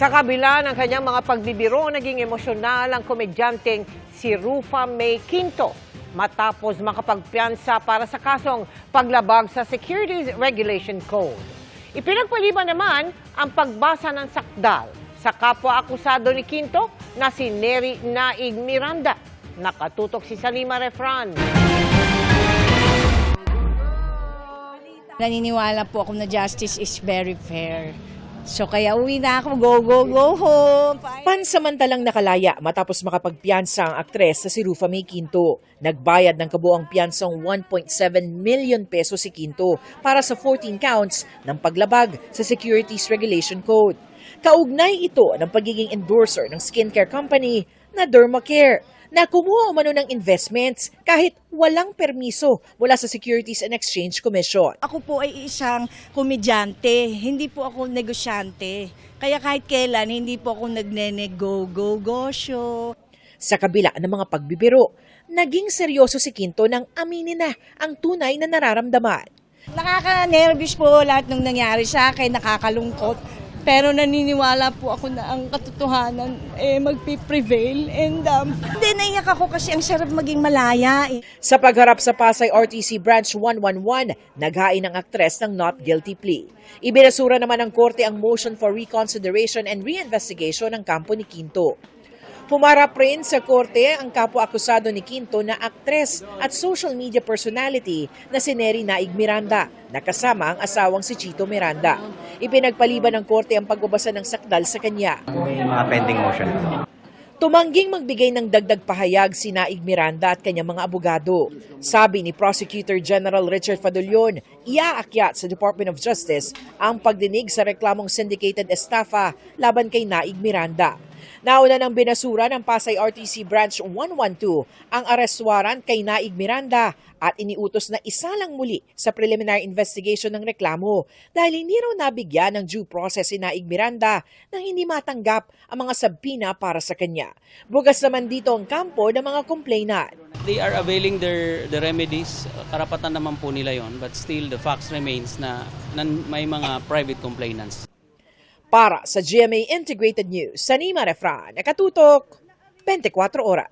Sa kabila ng kanyang mga pagbibiro, naging emosyonal ang komedyanteng si Rufa May Quinto matapos makapagpiyansa para sa kasong paglabag sa Securities Regulation Code. Ipinagpaliban naman ang pagbasa ng sakdal sa kapwa-akusado ni Quinto na si Neri Naig Miranda. Nakatutok si Salima Refran. Naniniwala po ako na justice is very fair. So kaya uwi na ako, go home. Pansamantalang nakalaya matapos makapagpiyansa ang aktres na si Rufa May Quinto. Nagbayad ng kabuang piyansang 1.7 million pesos si Quinto para sa 14 counts ng paglabag sa Securities Regulation Code. Kaugnay ito ng pagiging endorser ng skincare company na Dermacare na kumuha umano ng investments kahit walang permiso mula sa Securities and Exchange Commission. Ako po ay isang komedyante, hindi po ako negosyante. Kaya kahit kailan, hindi po ako nagne-go-go-go-show. Sa kabila ng mga pagbibiro, naging seryoso si Quinto nang aminin na ang tunay na nararamdaman. Nakaka-nervous po lahat ng nangyari sa akin, nakakalungkot. Pero naniniwala po ako na ang katotohanan magpiprevail. And naiyak ako kasi ang sarap maging malaya. Sa pagharap sa Pasay RTC Branch 111, naghain ang aktres ng not guilty plea. Ibinasura naman ng korte ang motion for reconsideration and reinvestigation ng kampo ni Quinto. Pumarap rin sa korte ang kapwa-akusado ni Quinto na aktres at social media personality na si Neri Naig Miranda, na kasama ang asawang si Chito Miranda. Ipinagpaliban ng korte ang pagbabasa ng sakdal sa kanya. May mga pending motion. Tumangging magbigay ng dagdag pahayag si Naig Miranda at kanyang mga abogado. Sabi ni Prosecutor General Richard Fadulion, iaakyat sa Department of Justice ang pagdinig sa reklamong syndicated estafa laban kay Naig Miranda. Nauna ng binasura ng Pasay RTC Branch 112 ang arrest warrant kay Naig Miranda at iniutos na isalang muli sa preliminary investigation ng reklamo dahil hindi raw nabigyan ng due process si Naig Miranda nang hindi matanggap ang mga sabpina para sa kanya. Bukas naman dito ang kampo ng mga complainant. They are availing the remedies. Karapatan naman po nila yon, but still the facts remains na may mga private complainants. Para sa GMA Integrated News, Salima Refran, nakatutok 24 oras.